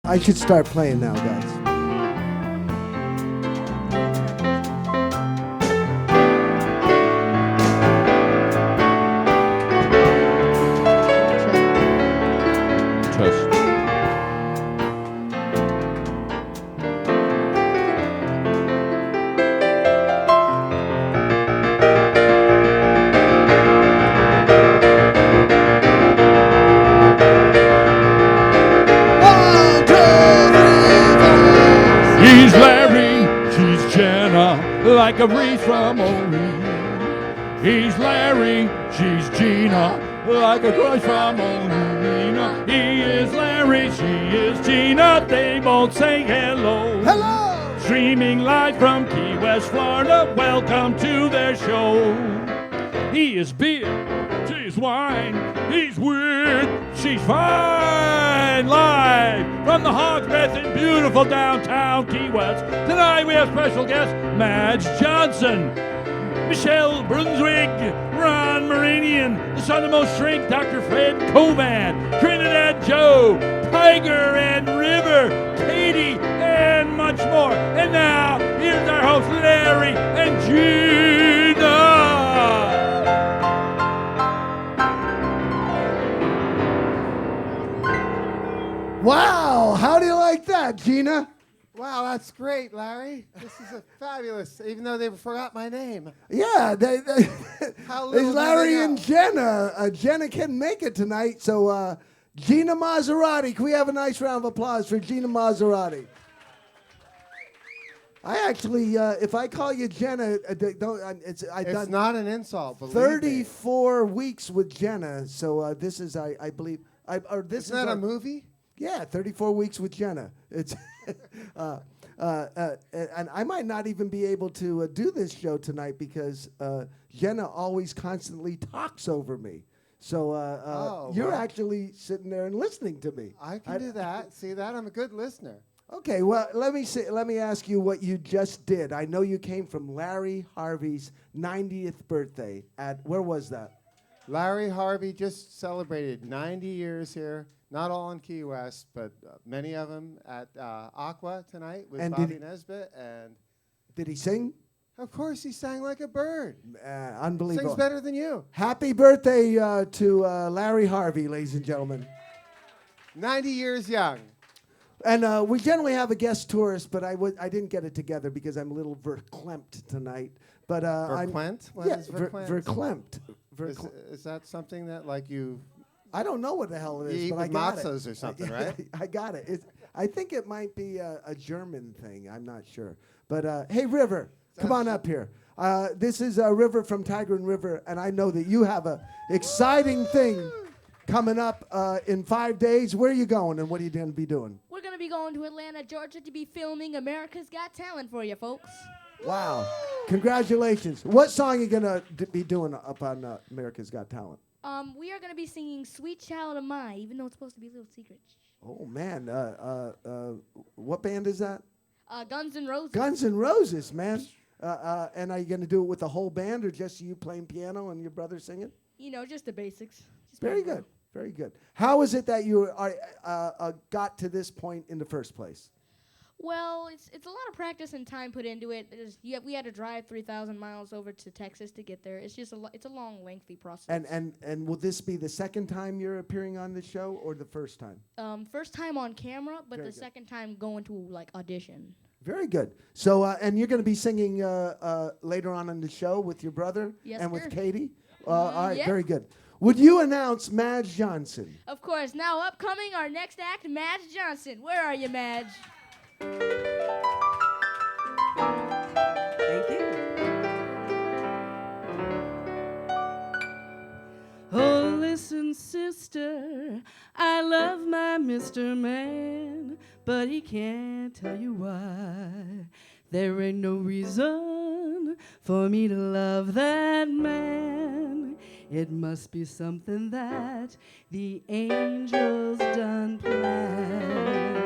I should start playing now, guys. Trust. He's Larry, she's Jenna, like a breeze from Orient. He's Larry, she's Gina, like a crush from Armenian. He is Larry, she is Gina, they both say hello. Hello! Streaming live from Key West, Florida, welcome to their show. He is beer, she's wine, he's weird, she's fine. Live from the Hog's Breath in beautiful downtown Key West. Tonight we have special guest Madge Johnson, Michele Brunsvic, Ron Meridian, the Southernmost Shrink, Dr. Fred Covan, Trinidad Joe, Tiger and River, Katie, and much more. And now, here's our host, Larry and Gina. Wow, how do you like that, Gina? Wow, that's great, Larry. This is fabulous, even though they forgot my name. Yeah, How it's little do Larry they know? and Jenna. Jenna can't make it tonight, so Gina Masserati. Can we have a nice round of applause for Gina Masserati? I actually, if I call you Jenna, It's done not an insult, believe me. 34 weeks with Jenna, so this is, I believe, this Isn't that a movie? Yeah, 34 weeks with Jenna. It's and I might not even be able to do this show tonight because Jenna always constantly talks over me. So you're actually sitting there and listening to me. I can do that. See that? I'm a good listener. Okay, well, let me ask you what you just did. I know you came from Larry Harvey's 90th birthday at, where was that? Larry Harvey just celebrated 90 years here. Not all in Key West, but many of them at Aqua tonight with And Bobby Nesbitt. And Did he sing? of course, he sang like a bird. Unbelievable. Sings better than you. Happy birthday to Larry Harvey, ladies and gentlemen. 90 years young. And we generally have a guest tourist, but I didn't get it together because I'm a little verklempt tonight. But Verklempt? What is verklempt? Verklempt. Is that something that, like, you I don't know what the hell it is, eat but I with got matzahs it. or something, right? I got it. I think it might be a German thing. I'm not sure. But hey, River, come on up here. This is River from Tiger and River, and I know that you have a exciting thing coming up in 5 days. Where are you going, and what are you going to be doing? We're going to be going to Atlanta, Georgia to be filming America's Got Talent for you, folks. Wow. Congratulations. What song are you going to be doing up on America's Got Talent? We are going to be singing Sweet Child of Mine, even though it's supposed to be a little secret. Oh, man. What band is that? Guns N' Roses. Guns N' Roses, man. And are you going to do it with the whole band or just you playing piano and your brother singing? You know, just the basics. Just Very good. Very good. How is it that you got to this point in the first place? Well, it's a lot of practice and time put into it. We had to drive 3,000 miles over to Texas to get there. It's just it's a long, lengthy process. And will this be the second time you're appearing on the show or the first time? First time on camera, but Very the good. second time going to like audition. Very good. So, and you're going to be singing later on in the show with your brother Yes, and with sir. Katie? All right, yeah. very good. Would you announce Madge Johnson? Of course. Now upcoming, our next act, Madge Johnson. Where are you, Madge? Thank you. Oh, listen, sister, I love my Mr. Man, but he can't tell you why. There ain't no reason for me to love that man. It must be something that the angels done planned.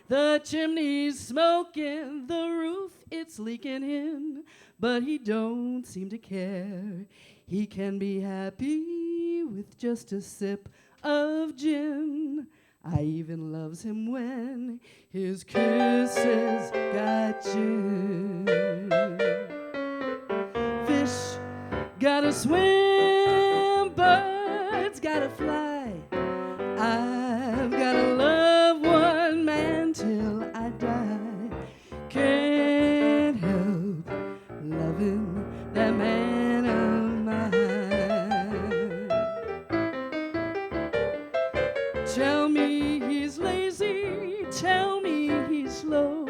The chimney's smoking, the roof it's leaking in, but he don't seem to care. He can be happy with just a sip of gin. I even loves him when his kisses got gin. Fish gotta swim, birds gotta fly. I've gotta love one man till I die. Can't help loving that man of mine. Tell me he's lazy, tell me he's slow,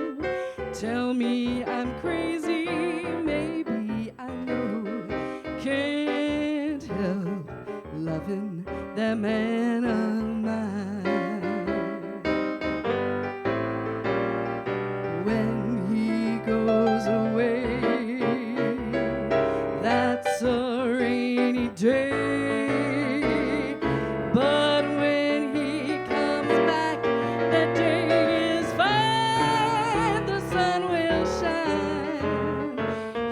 tell me I'm crazy, maybe I know. Can't help loving that man of mine. When he goes away, that's a rainy day. But when he comes back, that day is fine. The sun will shine.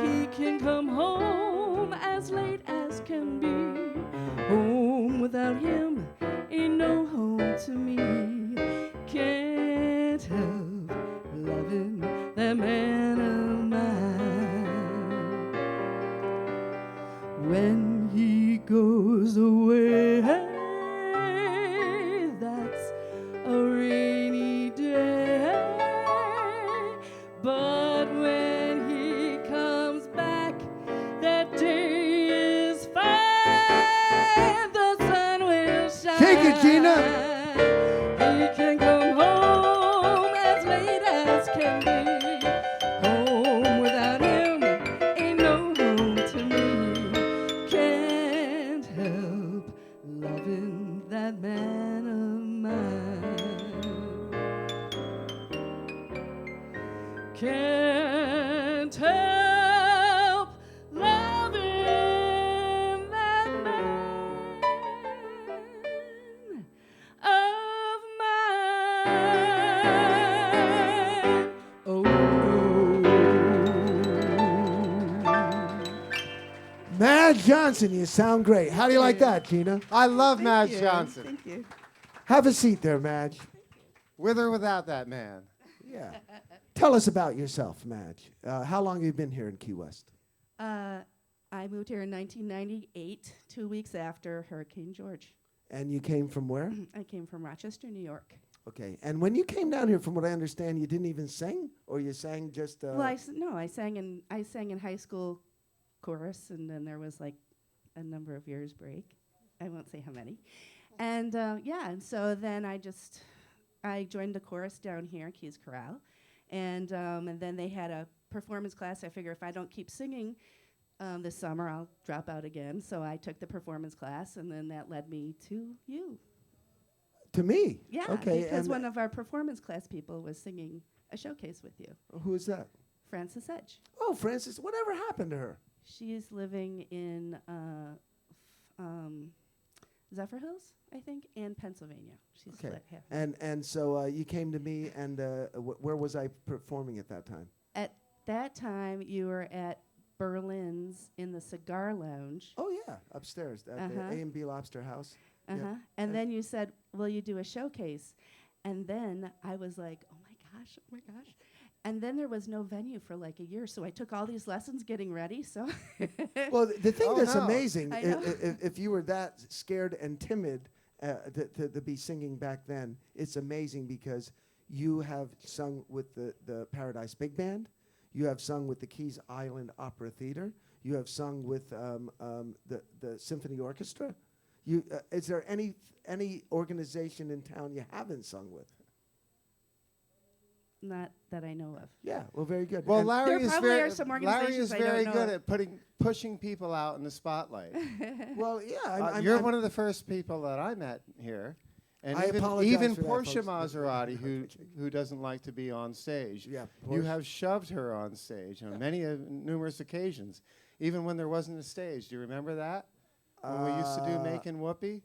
He can come home as late as can be. Home without him ain't no home to me. Can't help loving that man of mine. When he goes away, that's a rainy day. But when he comes back, that day is fine. The sun will shine. Shake it, Gina. He can come home as late as can be. Home without him ain't no home to me. Can't help loving that man of mine. Can't help loving that man of mine. Oh no. Madge Johnson, you sound great. How do you like that, Gina? I love Madge you. Johnson. Thank you. Have a seat there, Madge. With or without that man. Yeah. Tell us about yourself, Madge. How long have you been here in Key West? I moved here in 1998, 2 weeks after Hurricane George. And you came from where? I came from Rochester, New York. Okay. And when you came down here, from what I understand, you didn't even sing, or you sang just. Well, I sang in high school chorus, and then there was like a number of years break. I won't say how many. And and so then I joined the chorus down here, Keys Corral, and then they had a performance class. I figure if I don't keep singing this summer, I'll drop out again. So I took the performance class, and then that led me to you. To me. Yeah, Okay. because and one of our performance class people was singing a showcase with you, who is that? Frances Edge. Oh, Frances. Whatever happened to her? She's living in Zephyr Hills, I think, and Pennsylvania. She's Okay. split half. And so you came to me, and where was I performing at that time? At that time, you were at Berlin's in the Cigar Lounge. Oh yeah, upstairs at the A&B Lobster House. Yeah. And then you said, will you do a showcase? And then I was like, oh my gosh. And then there was no venue for like a year, so I took all these lessons getting ready. So Well, the thing Oh, that's no. amazing, I know. if you were that scared and timid to be singing back then, it's amazing because you have sung with the Paradise Big Band, you have sung with the Keys Island Opera Theater, you have sung with the Symphony Orchestra. Is there any organization in town you haven't sung with? not that I know of. Yeah, well, very good. Well, And- Larry There is probably very are some Larry organizations is I don't very know good of. at pushing people out in the spotlight. well, yeah, You're one of the first people that I met here, and I even apologize even for that, Portia folks. Maserati, who doesn't like to be on stage. Yeah, You Portia. have shoved her on stage on numerous occasions, even when there wasn't a stage. Do you remember that? When we used to do Making Whoopee?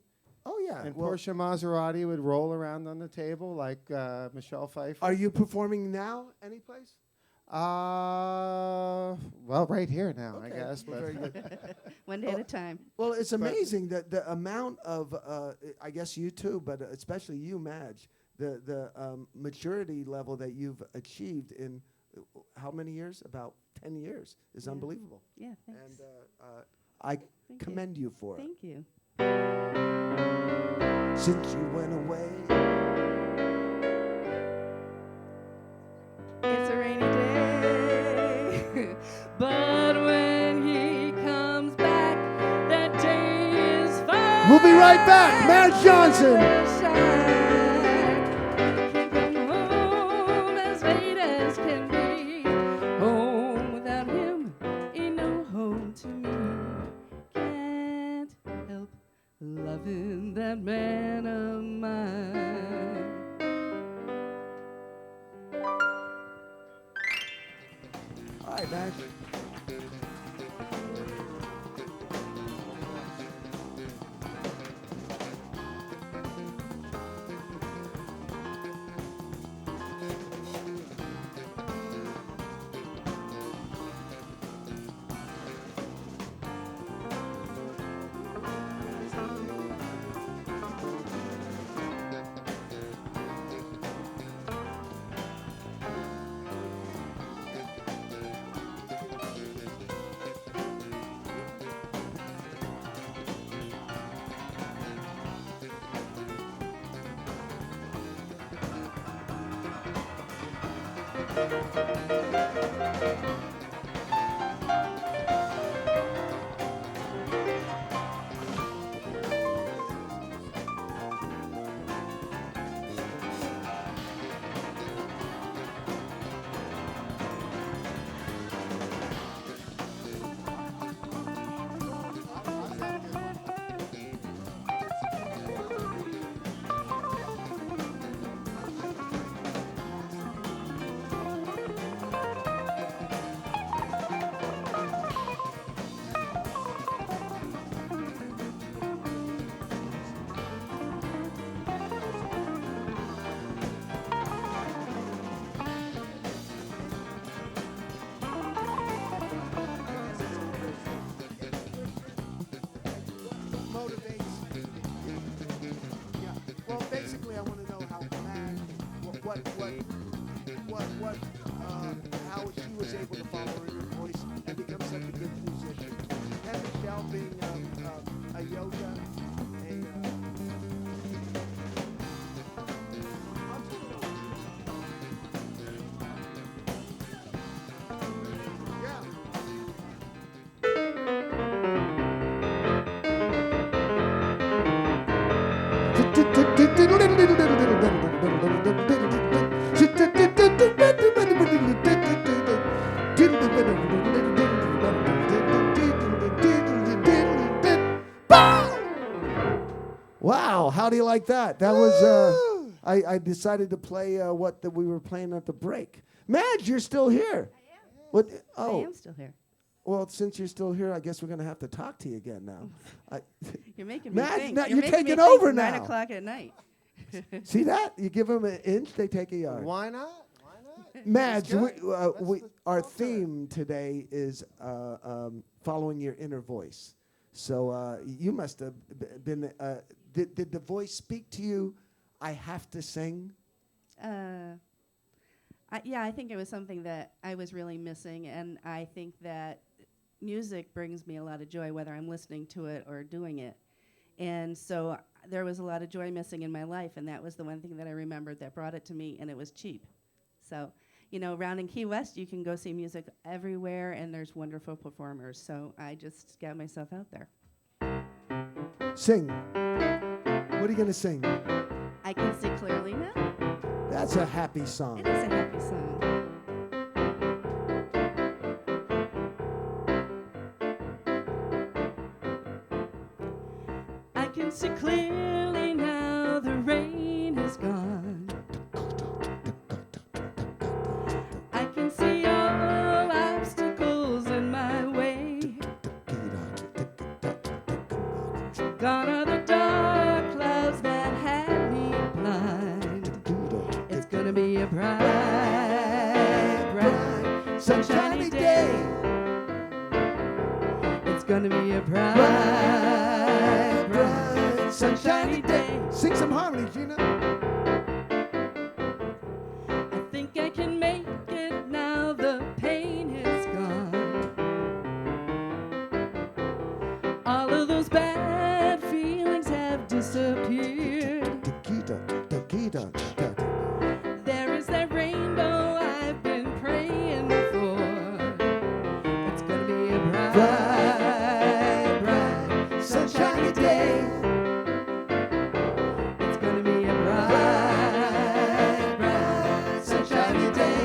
Oh yeah. And well, Portia Maserati would roll around on the table like Michelle Pfeiffer. are you performing now? Any place? Well, right here now, I Okay, guess. well, But very good. One day at a time. Well, it's amazing that the amount of, I guess you too, but especially you, Madge, the maturity level that you've achieved in how many years? About 10 years is Yeah. unbelievable. Yeah, thanks. And I Thank you. commend you for Thank you. it. Since you went away. It's a rainy day, but when he comes back, that day is fine. We'll be right back. Madge Johnson. Come home as late as can be. Home without him ain't no home to me. Can't help loving that man of mine. All right, Madge. how she was able to follow her voice and become such a good musician. And Michele being a yoga, Wow, how do you like that? That was, I decided to play what we were playing at the break. Madge, you're still here. I am. What? I Oh, am still here. well, since you're still here, I guess we're going to have to talk to you again now. You're making me Madge, think. now You're you're making me taking think over 9 now. o'clock at night. See that? You give them an inch, they take a yard. Why not? Why not? Madge, That's good. our Culture. theme today is following your inner voice. So you must have been, did the voice speak to you, I have to sing? Yeah, I think it was something that I was really missing, and I think that music brings me a lot of joy, whether I'm listening to it or doing it. And so there was a lot of joy missing in my life, and that was the one thing that I remembered that brought it to me, and it was cheap. So, you know, around in Key West, you can go see music everywhere, and there's wonderful performers. So I just got myself out there. Sing. What are you going to sing? I can see clearly now. That's a happy song. It is a happy song. I can see clearly now the rain is gone. I can see all obstacles in my way. Gone are the dark clouds that had me blind. It's gonna be a bright, bright sunshiny day. It's gonna be a bright, Bright, sunshiny day. Sing some harmony, Gina. I think I can make it now, the pain is gone. All of those bad feelings have disappeared. Tequila, tequila, tequila. There is that rainbow I've been praying for. It's gonna be a bright, Bright, sunshiny day. it's gonna be a bright, Bright, sunshiny day.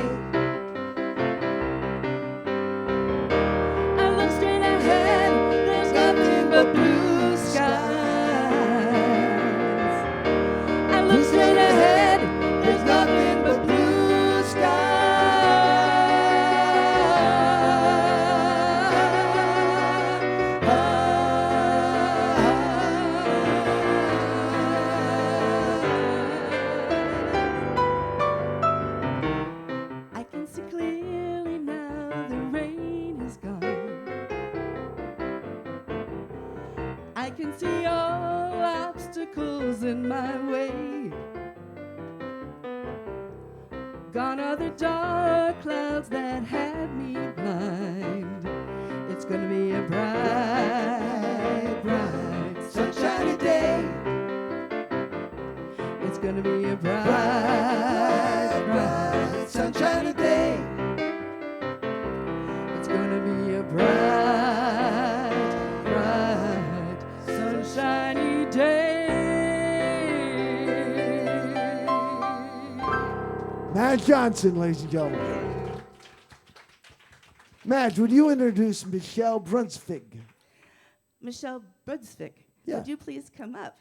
I look straight ahead, there's nothing but blue skies. I look straight ahead, there's nothing but blue skies. I can see clearly now, the rain is gone. I can see all obstacles in my way. Gone are the dark clouds that had me blind. It's gonna be a bright, bright, Sunshiny day. it's gonna be a bright, Bright, sunshiny day. it's gonna be a bright, bright, sunshiny day. Madge Johnson, ladies and gentlemen. Madge, would you introduce Michele Brunsvic? Michele Brunsvic, Yeah. would you please come up?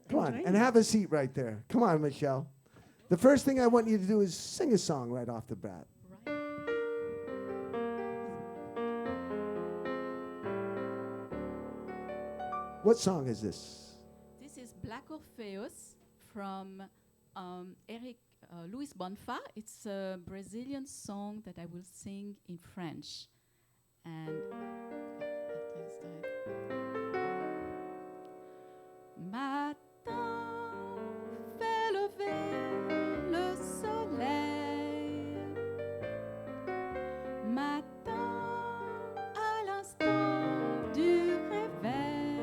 Come on, join and me? have a seat right there. Come on, Michele. The first thing I want you to do is sing a song right off the bat. What song is this? This is Black Orpheus from Luis Bonfa. It's a Brazilian song that I will sing in French. And Matin fait lever le soleil. Matin à l'instant du réveil.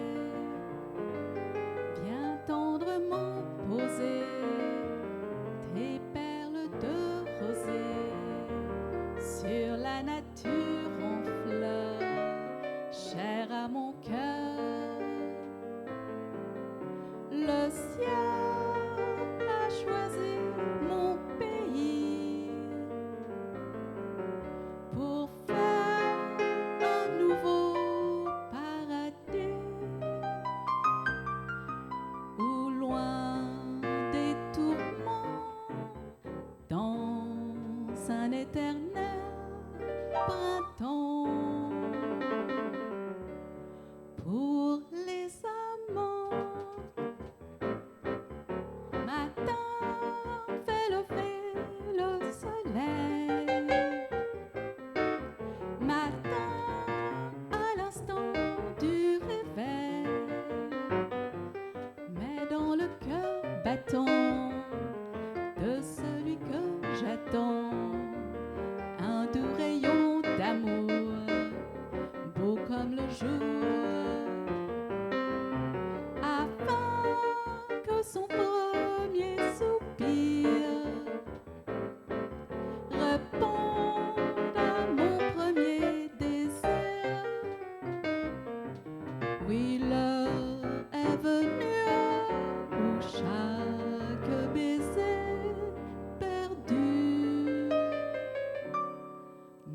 Viens tendrement poser tes perles de rosée sur la nature en fleurs, chère à mon cœur. Le ciel a choisi mon pays pour faire un nouveau paradis. Où loin des tourments, dans un éternel printemps, pour les amants. Matin fait lever le soleil. Matin à l'instant du réveil. Mais dans le cœur battant de celui que j'attends, un doux rayon d'amour, beau comme le jour, afin que son premier soupir réponde à mon premier désir. Oui, l'heure est venue où chaque baiser perdu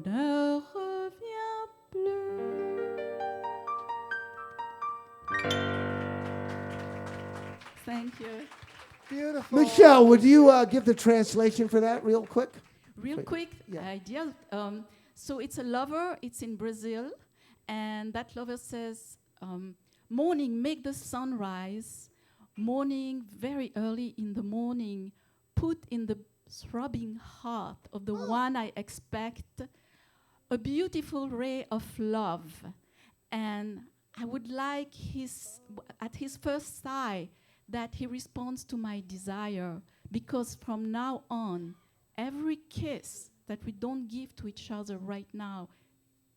ne revient plus. Thank you. Beautiful. Michele, would you give the translation for that real quick? Real Wait, quick yeah. idea. So it's a lover. It's in Brazil, and that lover says, "Morning, make the sun rise. Morning, very early in the morning, put in the throbbing heart of the one I expect a beautiful ray of love. And I would like at his first sigh that he responds to my desire, because from now on, every kiss that we don't give to each other right now,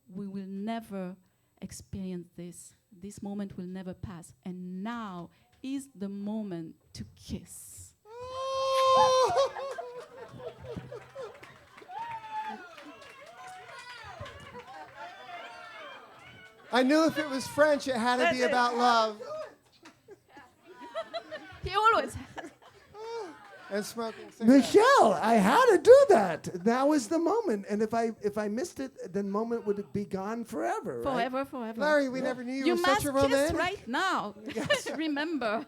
we will never experience this. This moment will never pass. And now is the moment to kiss. I knew if it was French, it had to be about love He always has. and smoking cigarettes. Michele, I had to do that. Now is the moment. And if I missed it, the moment would be gone forever. Right? Forever, forever. Larry, we never knew you You were must such a kiss romantic. right now. Remember.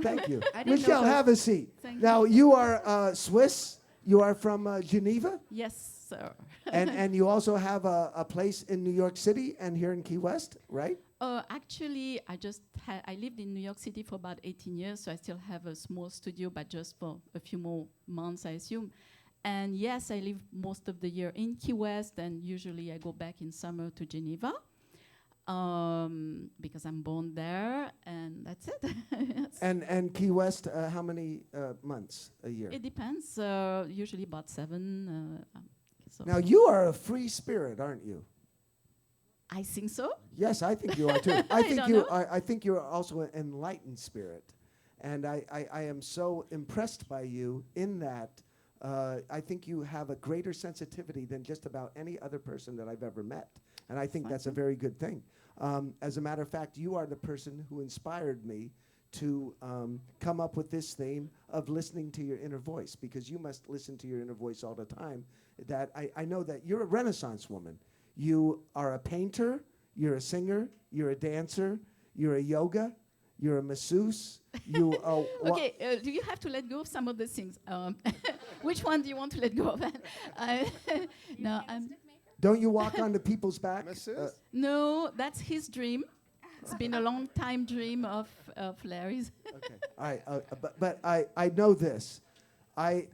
Thank you. I didn't Michele, know that. have a seat. Thank Now, you are Swiss. You are from Geneva. Yes, sir. And you also have a place in New York City and here in Key West, right? Actually, I lived in New York City for about 18 years, so I still have a small studio, but just for a few more months, I assume. And yes, I live most of the year in Key West, and usually I go back in summer to Geneva, because I'm born there, and that's it. Yes. And Key West, how many months a year? It depends, usually about 7. So Now, you are a free spirit, aren't you? I think so. Yes, I think you are too. I think don't you. know. I think you're also an enlightened spirit, and I am so impressed by you in that. I think you have a greater sensitivity than just about any other person that I've ever met, and I think that's a very good thing. As a matter of fact, you are the person who inspired me to come up with this theme of listening to your inner voice, because you must listen to your inner voice all the time. That I know that you're a Renaissance woman. You are a painter, you're a singer, you're a dancer, you're a yoga, you're a masseuse. You Okay, do you have to let go of some of the things? Which one do you want to let go of? No, don't you walk onto people's back? Masseuse? no, that's his dream. It's been a long time dream of Larry's. Okay, all right, but I know this. I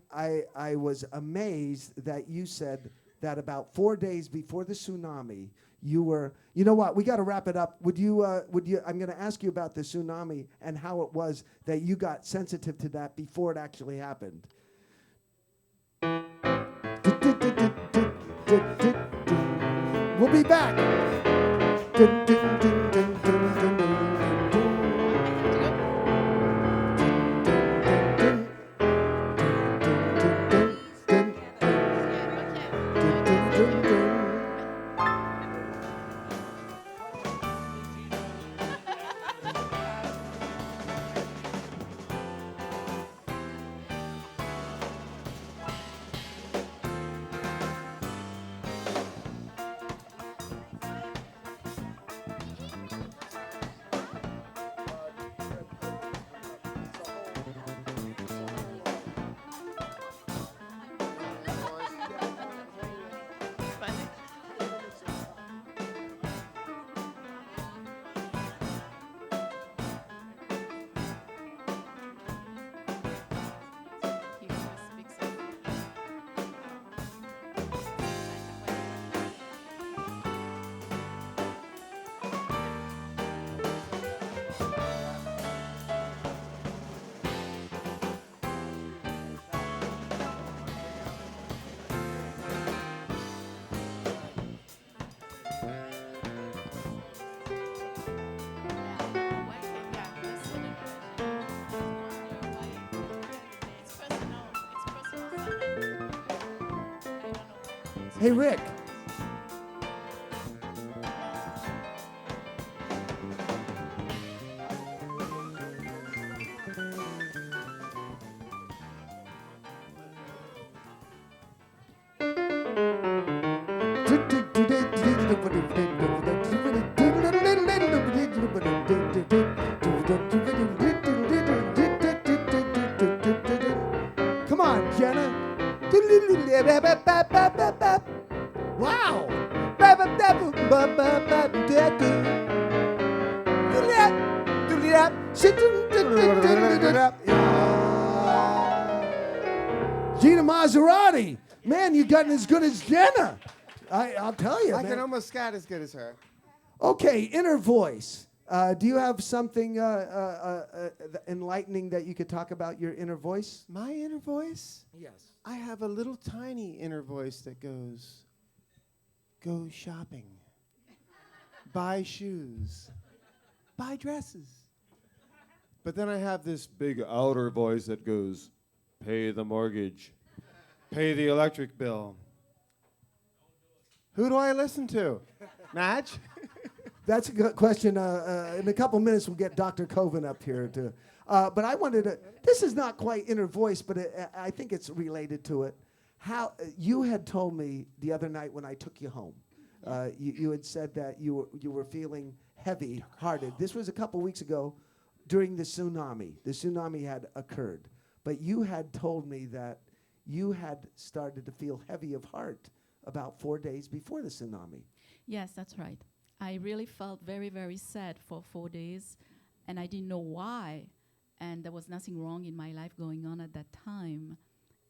was amazed that you said that about 4 days before the tsunami, you were. You know what? We got to wrap it up. Would you? I'm going to ask you about the tsunami and how it was that you got sensitive to that before it actually happened. We'll be back. Hey, Rick. Come on, Jenna. Wow. Gina Masserati. Man, you've gotten as good as Jenna. I'll tell you, I man. can almost scat as good as her. Okay, inner voice. Do you have something enlightening that you could talk about your inner voice? My inner voice? Yes. I have a little tiny inner voice that goes, go shopping, buy shoes, buy dresses. But then I have this big outer voice that goes, pay the mortgage, pay the electric bill. Who do I listen to? Natch? That's a good question. In a couple minutes, we'll get Dr. Covan up here. But I wanted to, this is not quite inner voice, but I think it's related to it. How you had told me the other night when I took you home, you had said that you were feeling heavy-hearted. This was a couple weeks ago during the tsunami. The tsunami had occurred. But you had told me that you had started to feel heavy of heart about 4 days before the tsunami. Yes, that's right. I really felt very, very sad for 4 days, and I didn't know why. And there was nothing wrong in my life going on at that time.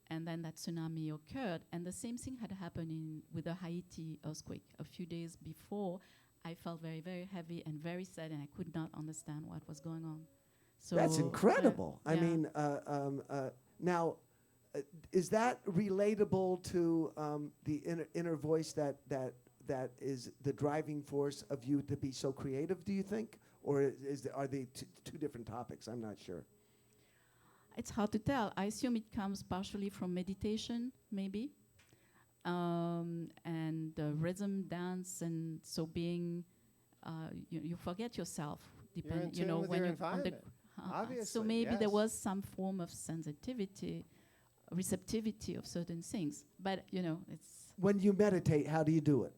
And then that tsunami occurred, and the same thing had happened with the Haiti earthquake. A few days before, I felt very, very heavy and very sad, and I could not understand what was going on. So That's incredible. I yeah. mean, now, is that relatable to the inner voice that is the driving force of you to be so creative, do you think? Or are they two different topics? I'm not sure. It's hard to tell. I assume it comes partially from meditation, maybe, and rhythm, dance, and so being, you forget yourself. You're in tune with your environment. So Obviously, maybe there yes. was some form of sensitivity, receptivity of certain things. But it's When you meditate, how do you do it?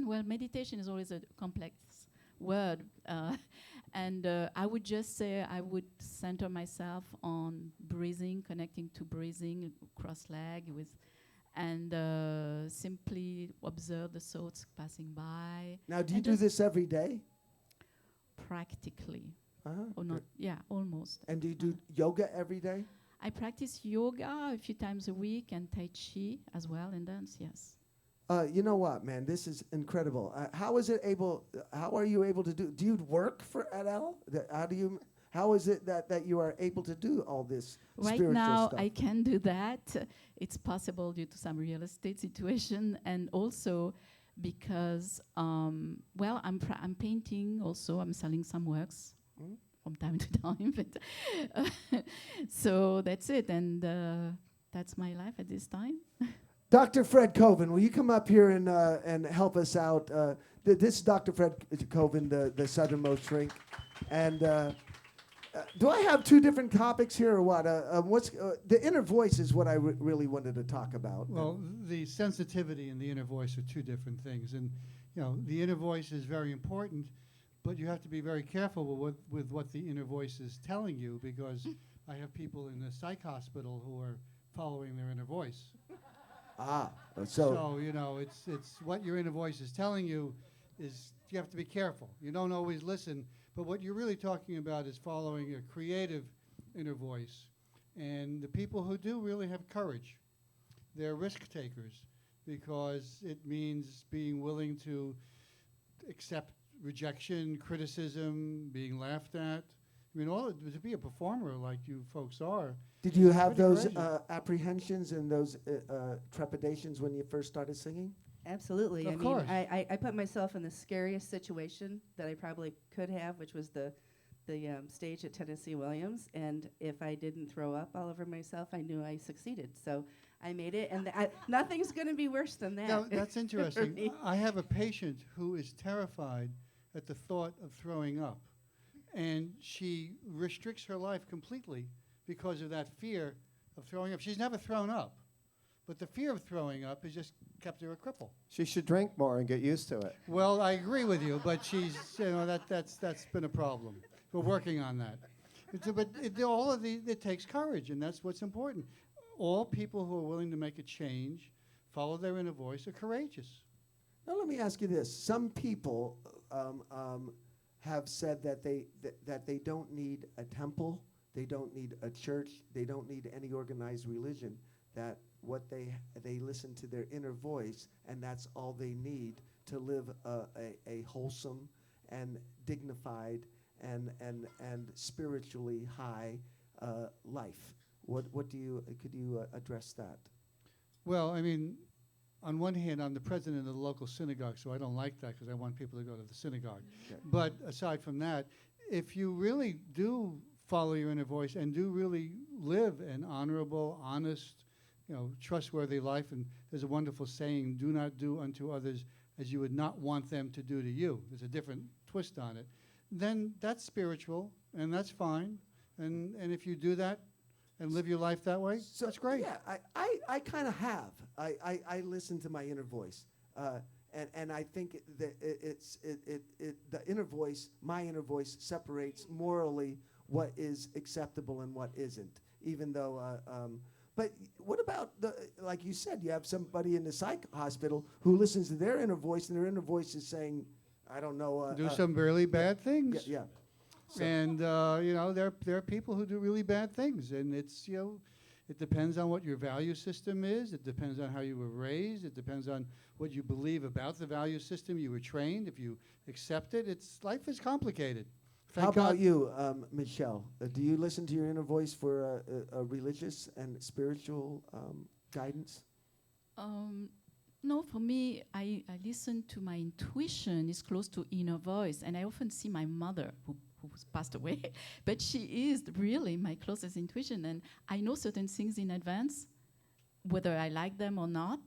well, meditation is always a complex word. And I would just say I would center myself on breathing, connecting to breathing, cross-leg and simply observe the thoughts passing by. Now, do you And do just this every day? Practically, Uh-huh. or not? Yeah, almost. And do you do yoga every day? I practice yoga a few times a week and Tai Chi as well, and dance, yes. You know what, man? This is incredible. How are you able to do you work for Adele? How is it that you are able to do all this Right spiritual now, stuff? I can do that. It's possible due to some real estate situation, and also because, I'm painting also. I'm selling some works from time to time. But so that's it, and that's my life at this time. Dr. Fred Covan, will you come up here and help us out? This is Dr. Fred Covan, the Southernmost shrink. And do I have two different topics here or what? What's the inner voice is what I really wanted to talk about. Well, the sensitivity and the inner voice are two different things. And, the inner voice is very important, but you have to be very careful with what the inner voice is telling you, because I have people in the psych hospital who are following their inner voice. So it's what your inner voice is telling you is you have to be careful. You don't always listen, but what you're really talking about is following a creative inner voice. And the people who do really have courage. They're risk takers, because it means being willing to accept rejection, criticism, being laughed at. I mean, to be a performer like you folks are. Did you have pretty those courageous. apprehensions and those trepidations when you first started singing? Absolutely. Of I mean, course. I put myself in the scariest situation that I probably could have, which was the stage at Tennessee Williams. And if I didn't throw up all over myself, I knew I succeeded. So I made it, and nothing's going to be worse than that. Now, that's for interesting. me. I have a patient who is terrified at the thought of throwing up. And she restricts her life completely because of that fear of throwing up. She's never thrown up, but the fear of throwing up has just kept her a cripple. She should drink more and get used to it. Well, I agree with you, but she's, that's been a problem. We're working on that. It takes courage, and that's what's important. All people who are willing to make a change, follow their inner voice, are courageous. Now let me ask you this: some people have said that they don't need a temple, they don't need a church, they don't need any organized religion. That they listen to their inner voice, and that's all they need to live a wholesome and dignified and spiritually high life. What do you could you address that? Well, I mean, on one hand, I'm the president of the local synagogue, so I don't like that because I want people to go to the synagogue. Okay. But aside from that, if you really do follow your inner voice and do really live an honorable, honest, trustworthy life, and there's a wonderful saying, do not do unto others as you would not want them to do to you. There's a different twist on it. Then that's spiritual, and that's fine. And if you do that and live your life that way, that's great. Yeah, I kind of have. I listen to my inner voice, and I think that the inner voice, my inner voice, separates morally what is acceptable and what isn't. Even though, but what about like you said, you have somebody in the psych hospital who listens to their inner voice, and their inner voice is saying, I don't know, do some really bad things. Yeah. So And there are people who do really bad things, and it's it depends on what your value system is. It depends on how you were raised. It depends on what you believe about the value system you were trained. If you accept it, life is complicated. How about you, Michele? Do you listen to your inner voice for a religious and spiritual guidance? No, for me, I listen to my intuition. It's close to inner voice, and I often see my mother, who's passed away, but she is really my closest intuition, and I know certain things in advance, whether I like them or not.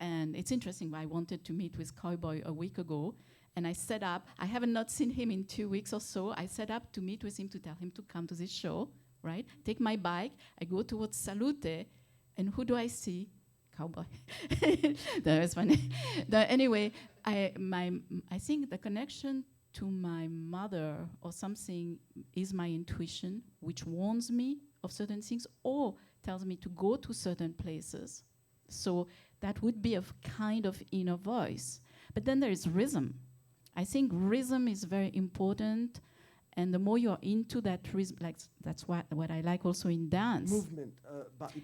And it's interesting. I wanted to meet with Cowboy a week ago, and I set up. I haven't not seen him in 2 weeks or so. I set up to meet with him to tell him to come to this show. Right? Take my bike. I go towards Salute, and who do I see? Cowboy. That was funny. Anyway, I think the connection to my mother or something is my intuition, which warns me of certain things or tells me to go to certain places. So that would be a kind of inner voice. But then there is rhythm. I think rhythm is very important. And the more you're into that rhythm, that's what I like also in dance. Movement,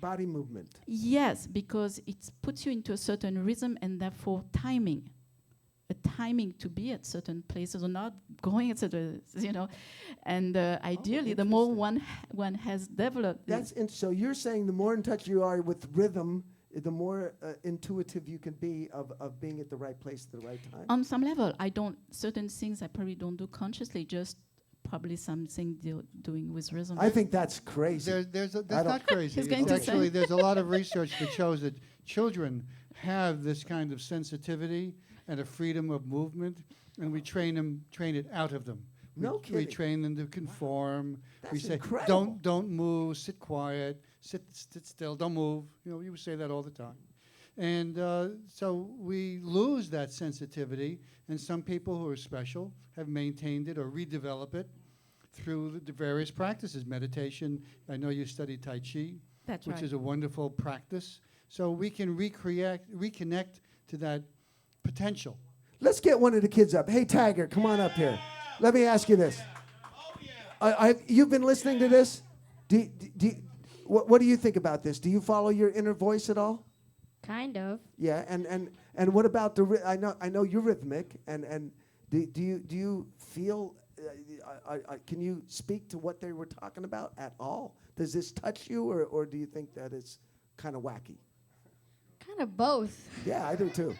body movement. Yes, because it puts you into a certain rhythm and therefore timing. A timing to be at certain places or not going at certain, And ideally, the more one has developed. So you're saying the more in touch you are with rhythm, the more intuitive you can be of being at the right place at the right time? On some level, certain things I probably don't do consciously, just probably something doing with rhythm. I think that's crazy. That's not crazy. He's going to Actually, there's a lot of research that shows that children have this kind of sensitivity and a freedom of movement, and we train it out of them. No We kidding. train them to conform. That's We say, incredible. don't move, sit quiet, sit still, don't move. You would say that all the time. And so we lose that sensitivity, and some people who are special have maintained it or redevelop it through the various practices. Meditation, I know you studied Tai Chi, That's which right. is a wonderful practice. So we can reconnect to that potential. Let's get one of the kids up. Hey, Tiger, come on up here. Let me ask you this. You've been listening to this? What do you think about this? Do you follow your inner voice at all? Kind of. Yeah, and what about I know you're rhythmic, and do you feel? Can you speak to what they were talking about at all? Does this touch you, or do you think that it's kind of wacky? Kind of both. Yeah, I do too.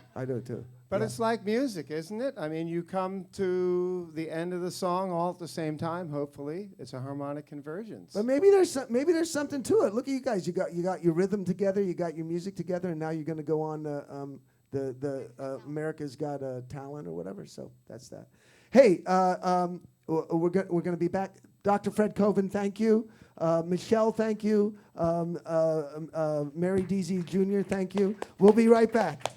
But Yeah. it's like music, isn't it? I mean, you come to the end of the song all at the same time. Hopefully, it's a harmonic convergence. But maybe there's something to it. Look at you guys. You got your rhythm together. You got your music together, and now you're going to go on the America's Got Talent or whatever. So that's that. Hey, we're going to be back. Dr. Fred Covan, thank you. Michele, thank you. Mary Deasy Jr., thank you. We'll be right back.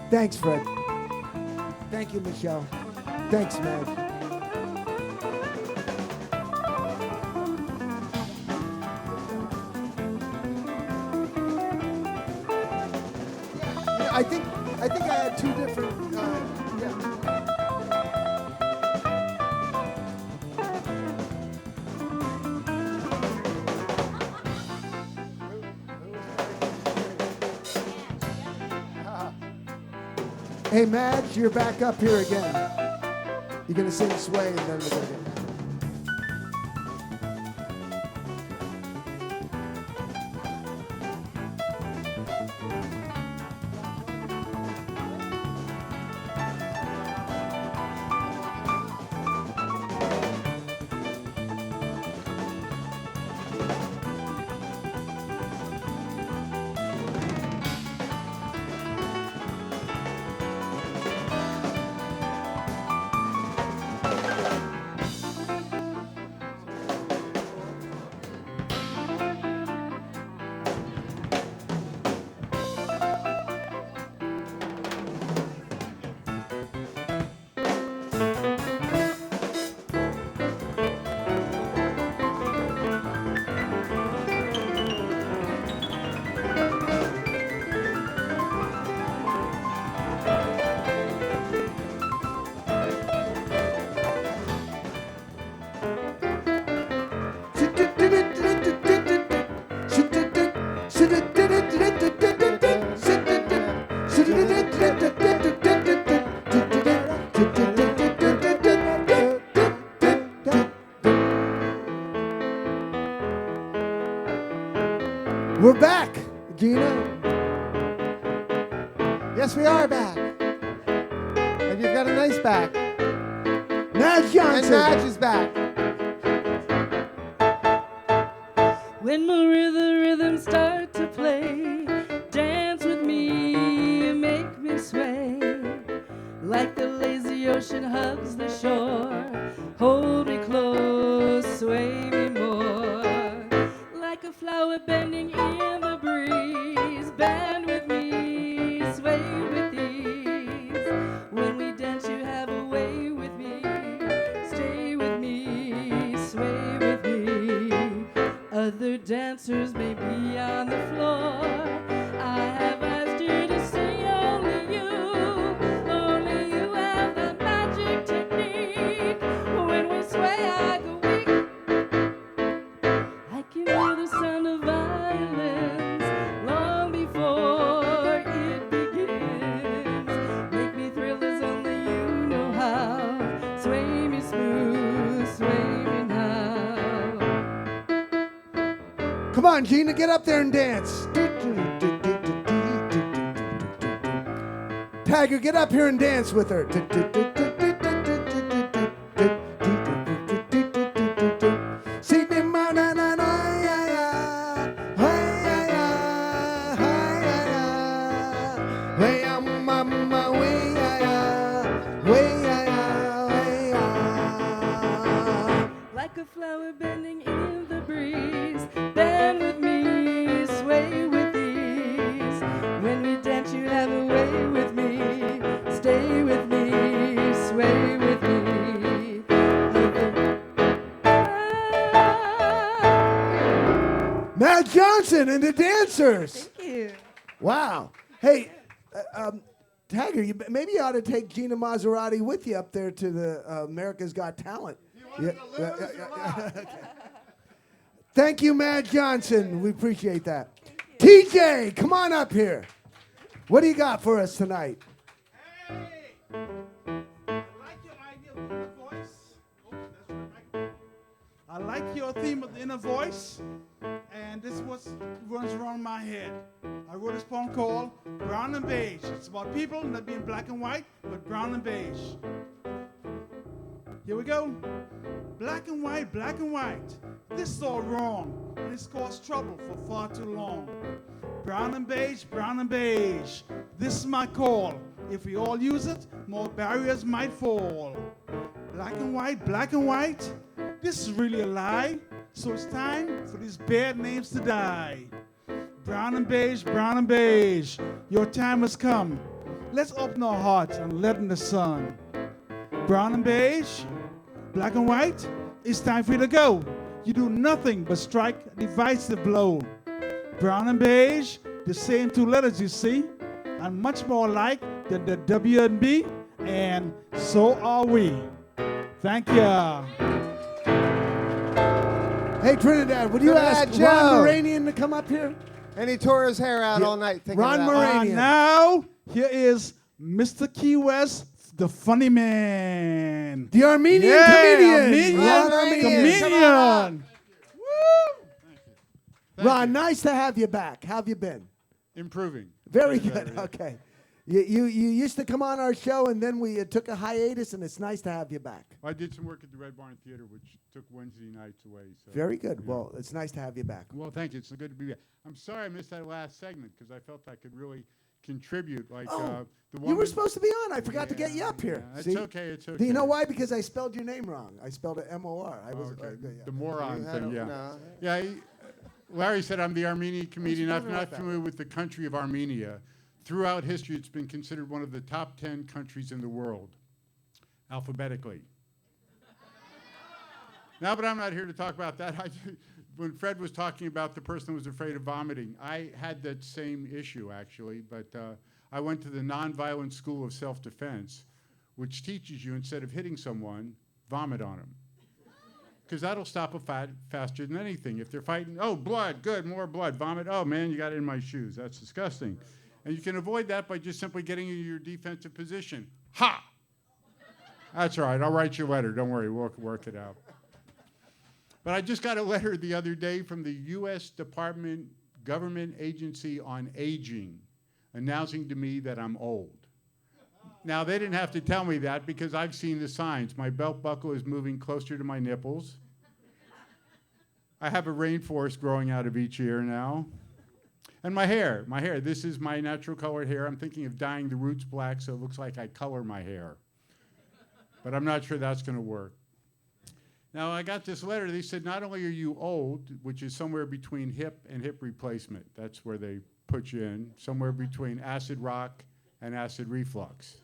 Thanks, Fred. Thank you, Michele. Thanks, man. I think I had two different. Yeah. Hey, Madge, you're back up here again. You're gonna sing "Sway" and then we're gonna get. We're back, Gina. Yes, we are back. And you've got a nice back. Madge Johnson. And Madge is back. When my rhythm start to play, dance with me and make me sway. Like the lazy ocean hugs the shore, hold me close, sway me more. Like a flower bending in the breeze, bend with me, sway with ease. When we dance you have a way with me, stay with me, sway with me. Other dancers may be on the floor, I have asked you to see only you. Only you have the magic technique. When we sway I go weak. I can hear the sound of violins long before it begins. Make me thrill as only you know how. Sway me smooth, sway me now. Come on, Gina, get up there and dance. Tiger, get up here and dance with her. Like a flower bending in the breeze, bend with me, sway with ease. When we dance you have a way with me, stay with me, sway with me. Matt Johnson and the dancers. Thank you. Wow. Hey, Tiger, maybe you ought to take Gina Masserati with you up there to the America's Got Talent. Yeah. Okay. Thank you, Matt Johnson. We appreciate that. TJ, come on up here. What do you got for us tonight? Hey! I like your idea of the inner voice. Oh, that's right. I like your theme of the inner voice. And this is what runs around my head. I wrote this poem called Brown and Beige. It's about people not being black and white, but brown and beige. Here we go. Black and white, black and white. This is all wrong, and it's caused trouble for far too long. Brown and beige, brown and beige. This is my call. If we all use it, more barriers might fall. Black and white, black and white. This is really a lie. So it's time for these bad names to die. Brown and beige, brown and beige. Your time has come. Let's open our hearts and let in the sun. Brown and beige, black and white, it's time for you to go. You do nothing but strike a divisive blow. Brown and beige, the same two letters you see. and much more alike than the W&B, and so are we. Thank you. Hey, Trinidad, would you Trinidad ask Joe. Ron Meridian to come up here? And he tore his hair out Yeah. all night thinking Ron about Moran. And now, here is Mr. Key West, the funny man. The Armenian Yeah, comedian. Ron Armenian. Comedian. Ron, nice to have you back. How have you been? Improving. Very Getting good. better, yeah. Okay. You used to come on our show, and then we took a hiatus, and it's nice to have you back. I did some work at the Red Barn Theater, which took Wednesday nights away. So Very good. yeah. Well, it's nice to have you back. Well, thank you. It's so good to be back. I'm sorry I missed that last segment because I felt I could really contribute. Like Oh, the You one were supposed to be on. I forgot to get you up here. Yeah, See? it's okay. It's okay. Do you know why? Because I spelled your name wrong. I spelled it M-O-R. I Oh, was okay. yeah. The moron You had thing. a- Yeah. no. Yeah. Larry said I'm the Armenian comedian. I'm wondering not what that familiar with the country of Armenia. Throughout history, it's been considered one of the top 10 countries in the world, alphabetically. Now, but I'm not here to talk about that. When Fred was talking about the person who was afraid of vomiting, I had that same issue, actually. But I went to the Nonviolent School of Self-Defense, which teaches you, instead of hitting someone, vomit on them. Because that'll stop a fight faster than anything. If they're fighting, oh, blood, good, more blood, vomit. Oh, man, you got it in my shoes. That's disgusting. And you can avoid that by just simply getting in your defensive position. Ha! That's all right. I'll write you a letter. Don't worry. We'll work it out. But I just got a letter the other day from the U.S. Government Agency on Aging announcing to me that I'm old. Now, they didn't have to tell me that because I've seen the signs. My belt buckle is moving closer to my nipples. I have a rainforest growing out of each ear now. And my hair, this is my natural colored hair. I'm thinking of dyeing the roots black so it looks like I color my hair. But I'm not sure that's going to work. Now, I got this letter. They said, not only are you old, which is somewhere between hip and hip replacement. That's where they put you in, somewhere between acid rock and acid reflux.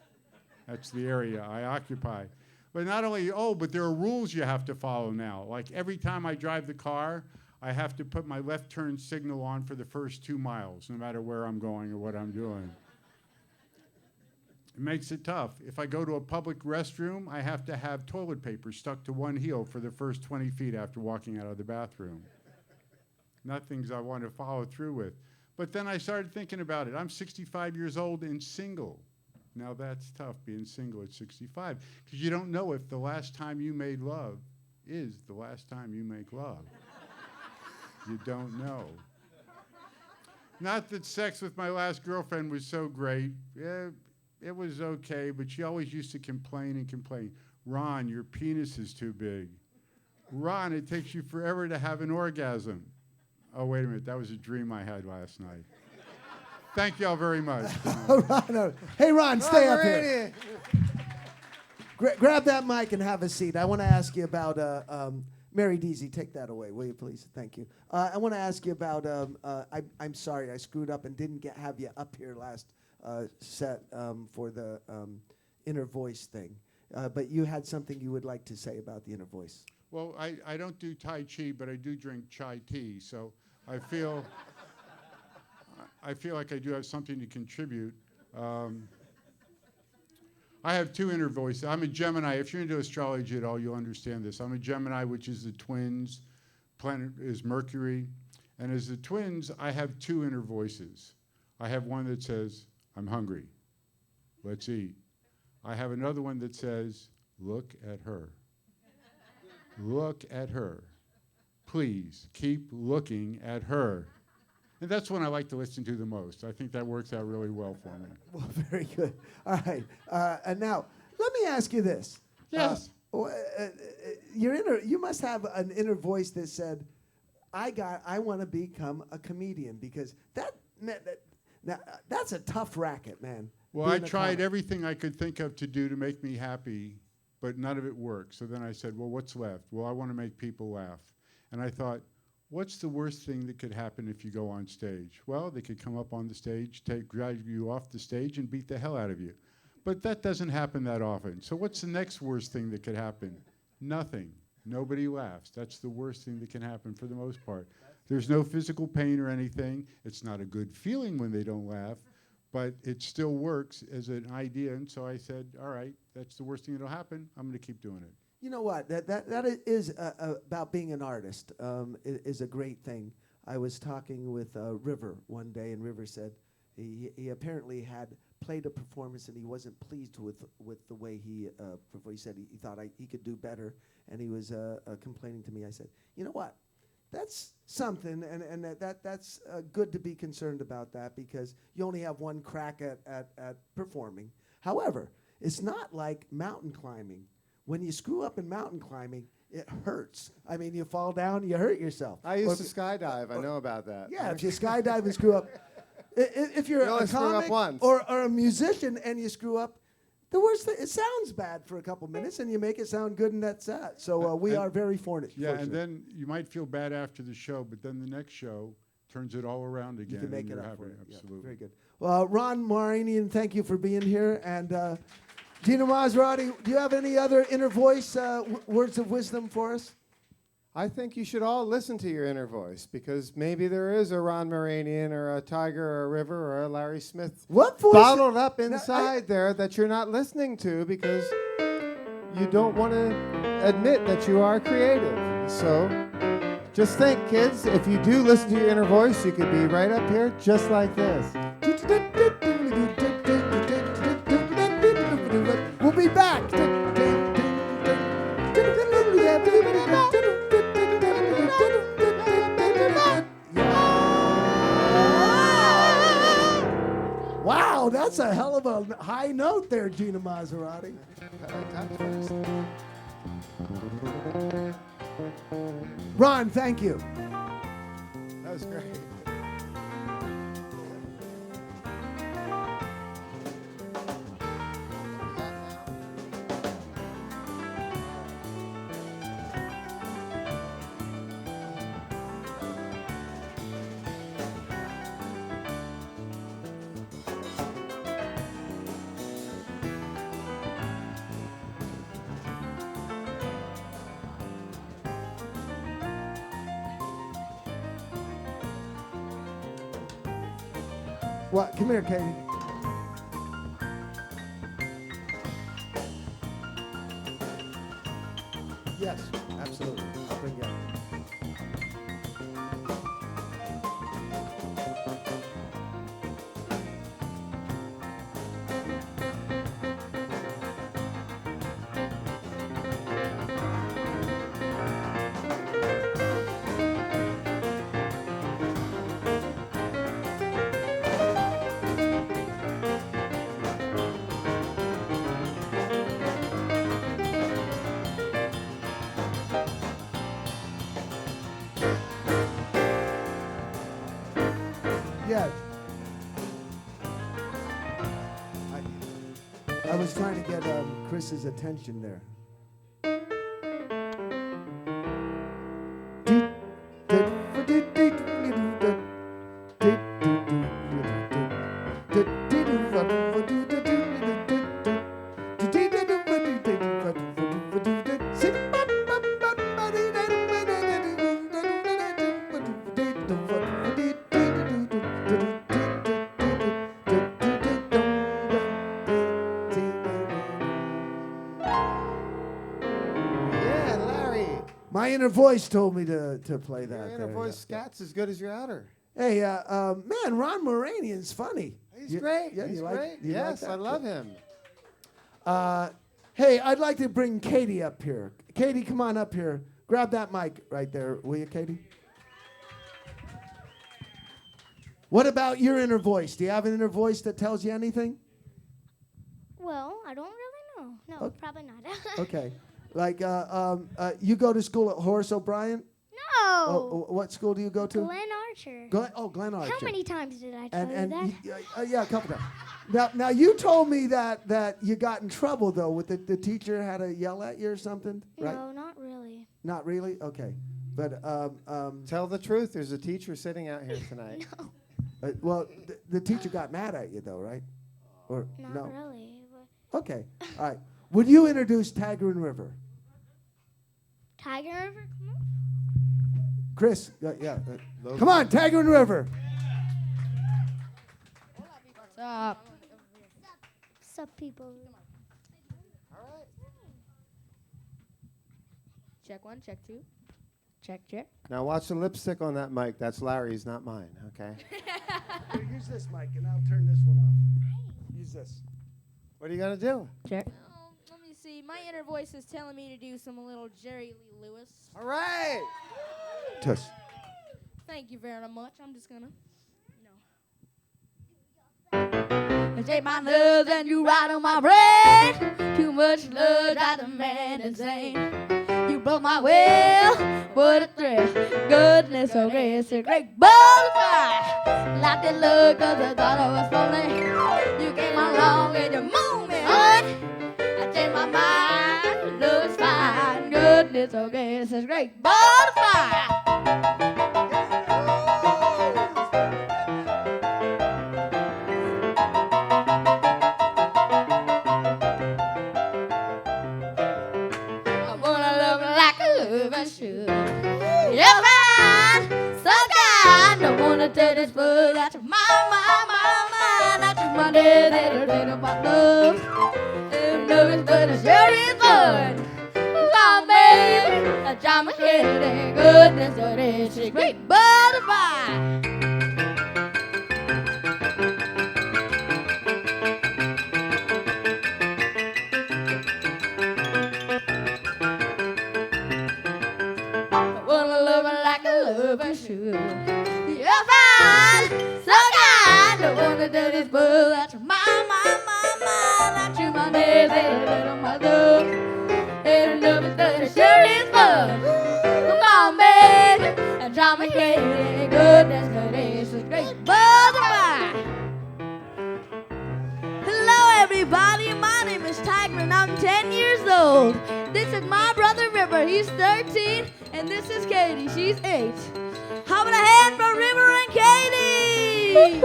That's the area I occupy. But not only are you old, but there are rules you have to follow now. Like every time I drive the car, I have to put my left turn signal on for the first 2 miles, no matter where I'm going or what I'm doing. It makes it tough. If I go to a public restroom, I have to have toilet paper stuck to one heel for the first 20 feet after walking out of the bathroom. Not things I want to follow through with. But then I started thinking about it. I'm 65 years old and single. Now that's tough, being single at 65, because you don't know if the last time you made love is the last time you make love. You don't know. Not that sex with my last girlfriend was so great. Yeah, it was okay, but she always used to complain and complain. Ron, your penis is too big. Ron, it takes you forever to have an orgasm. Oh, wait a minute, that was a dream I had last night. Thank y'all very much. Ron, hey, Ron, stay up here. Grab that mic and have a seat. I want to ask you about Mary Deasy. Take that away, will you, please? Thank you. I want to ask you about. I'm sorry, I screwed up and didn't have you up here last set for the inner voice thing. But you had something you would like to say about the inner voice. Well, I don't do Tai Chi, but I do drink chai tea, so I feel like I do have something to contribute. I have two inner voices. I'm a Gemini. If you're into astrology at all, you'll understand this. I'm a Gemini, which is the twins. Planet is Mercury. And as the twins, I have two inner voices. I have one that says, I'm hungry. Let's eat. I have another one that says, look at her. Look at her. Please keep looking at her. And that's one I like to listen to the most. I think that works out really well for me. Well, very good. All right. And now, let me ask you this. Yes. You must have an inner voice that said, I want to become a comedian, because that's a tough racket, man. Well, I tried everything I could think of to do to make me happy, but none of it worked. So then I said, well, what's left? Well, I want to make people laugh. And I thought, what's the worst thing that could happen if you go on stage? Well, they could come up on the stage, drag you off the stage, and beat the hell out of you. But that doesn't happen that often. So what's the next worst thing that could happen? Nothing. Nobody laughs. That's the worst thing that can happen for the most part. There's no physical pain or anything. It's not a good feeling when they don't laugh, but it still works as an idea. And so I said, all right, that's the worst thing that'll happen. I'm going to keep doing it. You know what? That is about being an artist. Is a great thing. I was talking with River one day, and River said he apparently had played a performance and he wasn't pleased with the way he performed. He said he thought he could do better, and he was complaining to me. I said, you know what? That's something, and that's good to be concerned about that, because you only have one crack at performing. However, it's not like mountain climbing. When you screw up in mountain climbing, it hurts. I mean, you fall down, you hurt yourself. I used to skydive. I know about that. Yeah, if you skydive and screw up. If you're only a screw up comic once. or a musician and you screw up, the worst thing, it sounds bad for a couple minutes, and you make it sound good, and that's that. So we are very fortunate. Yeah, and then you might feel bad after the show, but then the next show turns it all around again. You can make and it you're up happy. for it. Yeah, Absolutely. very good. Well, Ron Marinian, thank you for being here. And Gina Masserati, do you have any other inner voice words of wisdom for us? I think you should all listen to your inner voice, because maybe there is a Ron Meridian or a Tiger or a River or a Larry Smith What voice? bottled up inside there that you're not listening to because you don't want to admit that you are creative. So just think, kids, if you do listen to your inner voice, you could be right up here just like this. We'll be back. Wow, that's a hell of a high note there, Gina Masserati. Ron, thank you. That was great. What? Come here, Katie. Yes, absolutely. I'll bring you up. Yes. I was trying to get Chris's attention there. My inner voice told me to play that. Your inner voice scats as good as your outer. Hey, man, Ron Moranian's funny. He's great. Yeah, He's you like- great. you like Yes, that I love kid? him. Hey, I'd like to bring Katie up here. Katie, come on up here. Grab that mic right there, will you, Katie? What about your inner voice? Do you have an inner voice that tells you anything? Well, I don't really know. No, Okay. probably not. Okay. Like, you go to school at Horace O'Brien? No. Oh, what school do you go to? Glenn Archer. Glenn Archer. How many times did I tell you that? Yeah, a couple times. Now you told me that you got in trouble though with the teacher had to yell at you or something, right? No, not really. Not really. Okay, but Tell the truth. There's a teacher sitting out here tonight. No, well, the teacher got mad at you though, right? Or not no? really. But Okay, all right. Would you introduce Tiger and River? Tiger River, come on. Chris, come on, Tiger and River. What's up? Sup, people. Check 1, check 2. Check. Now watch the lipstick on that mic. That's Larry's, not mine, okay? Here, use this mic, and I'll turn this one off. Use this. What are you going to do? Check. Let me see. My inner voice is telling me to do some little Jerry Lee Lewis. All right. Tush. Thank you very much. I'm just gonna. Take my nerves and you ride on my brain. Too much love, drive the man insane. You broke my will, what a thrill. Goodness, okay, it's a great butterfly. Like the look, cause I thought I was lonely. You came along and you moved me on. I changed my mind, love is fine. Goodness, okay, it's a great butterfly. You're fine, so kind. Don't wanna tell this fool that you're my, that you're my daddy, my love. If love is good, it sure is fun. Oh, baby, I drive my head in goodness, so this is great butterfly. You're fine, so kind. Don't wanna do this, but that's my, that's you, my baby, little mother. And love is good, it sure is fun. Come on, baby, and drive me crazy. Goodness, this is great butterfly. Hello, everybody. My name is Tiger, and I'm 10 years old. This is my brother River. He's 13, and this is Katie. She's 8. How about a hand for River and Katie?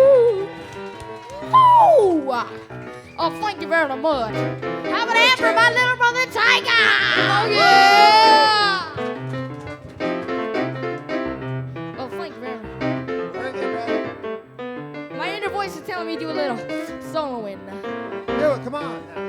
Oh, thank you very much. How about a hand for my little brother Tiger? Oh, yeah. Oh, thank you very much. My inner voice is telling me to do a little soloing. Do it, come on now.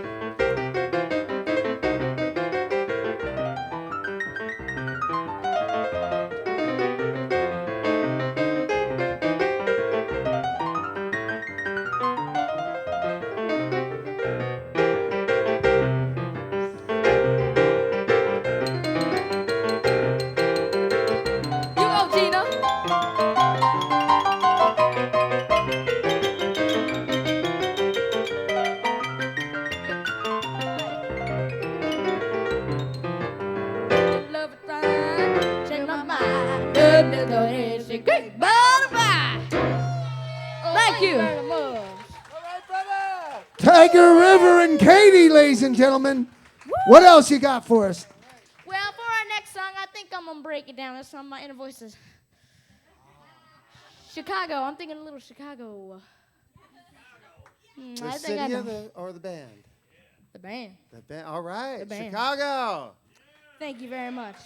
Tiger, River, and Katie, ladies and gentlemen. What else you got for us? Well, for our next song, I think I'm going to break it down. That's some of my inner voices. Chicago. I'm thinking a little Chicago. The I think city I know. or the band? The band. The band. All right. The band. Chicago. Thank you very much.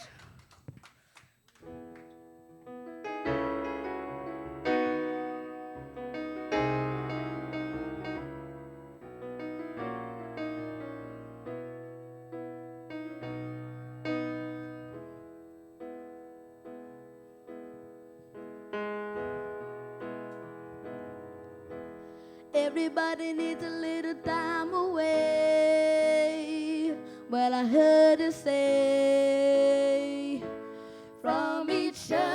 Everybody needs a little time away. Well, I heard her say from each other.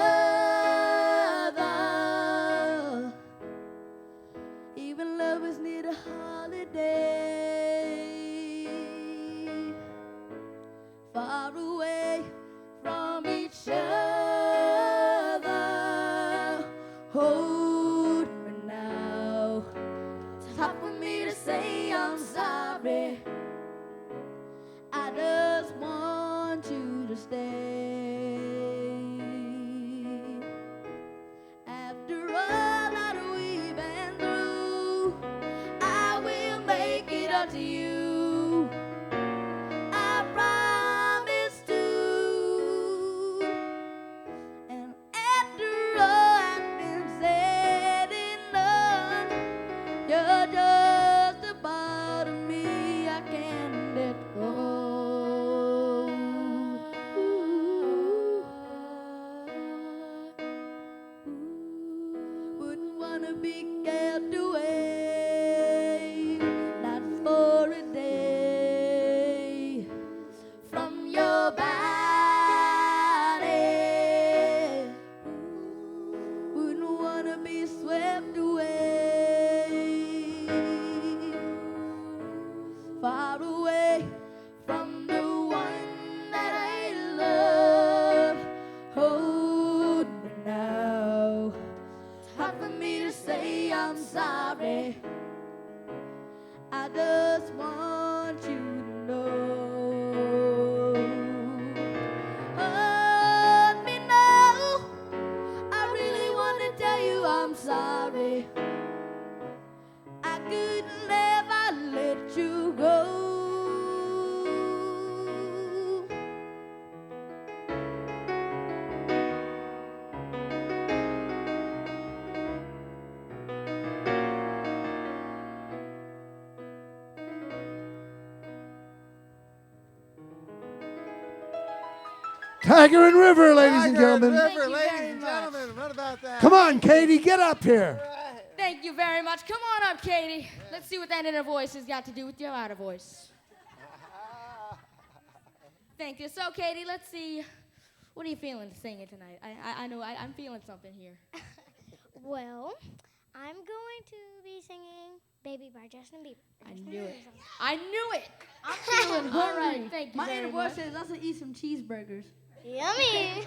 Even lovers need a holiday. Far away from each other. Hold me now. Tough for me to say I'm sorry. I just want you to stay. After all that we've been through, I will make it up to you. I promise to. And after all has been said, wanna be kept away, not for a day, from your body. Wouldn't wanna be swept away, far away from the one that I love. Hold me now. It's hard for me to say I'm sorry. I just want you to know. Hold me now. I really want to tell you I'm sorry. I could never let you go. Tiger and River, ladies and gentlemen. River, you ladies very and much. gentlemen, what about that? Come on, Katie, get up here. Thank you very much. Come on up, Katie. Let's see what that inner voice has got to do with your outer voice. Thank you. So, Katie, let's see. What are you feeling singing tonight? I know I'm feeling something here. Well, I'm going to be singing Baby by Justin Bieber. I knew it. I knew it. I'm feeling All hungry. right, thank you My very inner much. voice says let's eat some cheeseburgers. Yummy.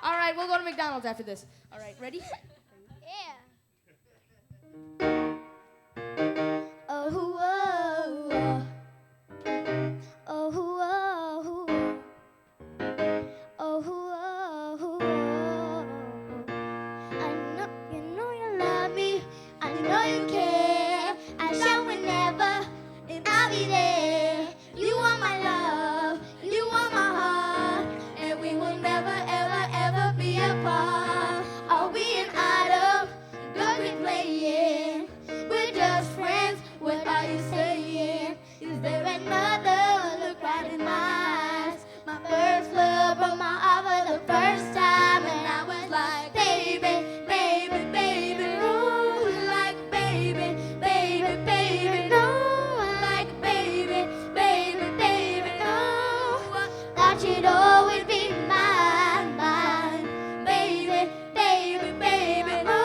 All right, we'll go to McDonald's after this. All right, ready? Yeah. Oh, oh, oh. Oh, oh, oh. Oh, oh, oh. You know you love me. I know you care. I shall whenever, and I'll be there. You want my love. You want my heart. And we will never, ever, ever be apart. Are we an idol? Don't be playing. We're just friends. What are you saying? Is there another? Look right in my eyes. My first love broke my heart for the first time, and I was like, baby, baby, baby, no, like baby, baby, baby, no, like baby, baby, baby, no. Thought you'd always be mine, mine, baby, baby, baby, no,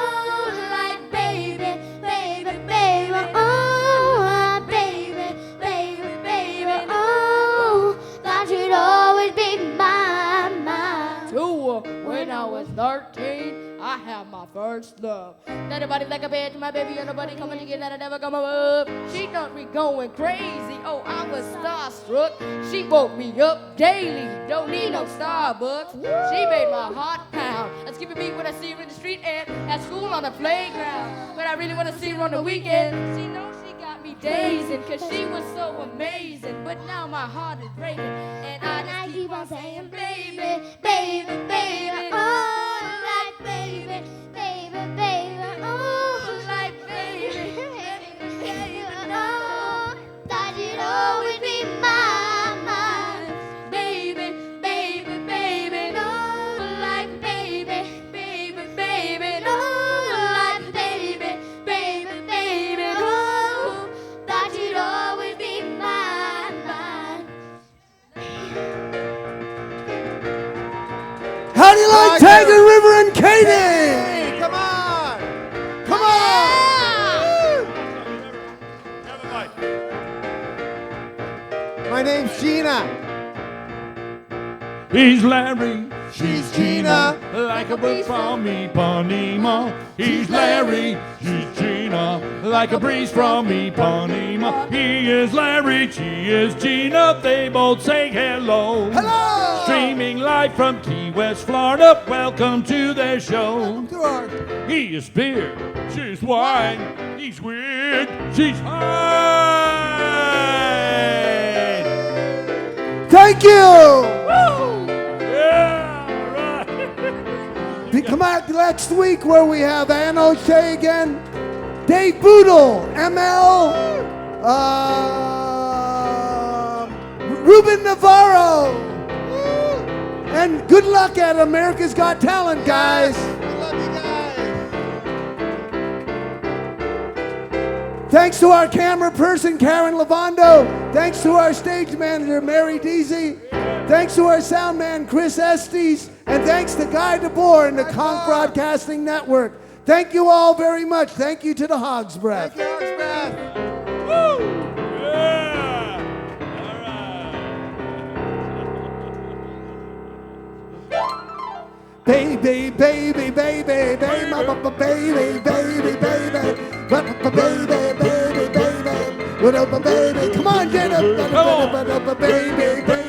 like baby, baby, baby, oh, baby, baby, baby, oh. Thought you'd always be mine, mine. So, when I was 13, I had my first love. Anybody like a bitch, my baby, and nobody coming to get that I never come above. She got me going crazy. Oh, I was starstruck. She woke me up daily. Don't need no Starbucks. She made my heart pound. That's giving me what I see her in the street and at school on the playground. But I really want to see her on the weekend. She knows she got me dazing, cause she was so amazing. But now my heart is breaking, and I just keep on saying, baby, Baby, baby, oh, like baby, baby, baby, oh, like baby. baby, oh. Thought you'd always be mine, mine. Baby, baby, baby, no, like baby, baby, baby, no, like baby, baby, baby, no. Thought you'd always be mine, mine. How do you like Tiger. Tiger, River, and Katie? Hey, come on! Come on! My name's Gina. He's Larry, She's Gina. like a breeze from Ipanema. He's Larry, she's Gina, like a breeze from Ipanema. He is Larry, she is Gina, they both say hello. Hello! Streaming live from Key West, Florida, welcome to their show. To our He is beer, she's wine, he's weird, she's fine. Thank you! Yeah, right. Come out next week where we have Ann O'Shea again, Dave Boodle, ML, Ruben Navarro, and good luck at America's Got Talent, guys. We love you guys. Thanks to our camera person, Karen Lavando. Thanks to our stage manager, Mary Deasy. Thanks to our sound man, Chris Estes. And thanks to Guy DeBoer and the Conch Broadcasting Network. Thank you all very much. Thank you to the Hog's Breath. Thank you, Hog's Breath. Woo! Yeah! All right. Baby, baby, baby, baby, baby, baby, baby, baby, baby, baby. Come on, Jenna. Baby, baby.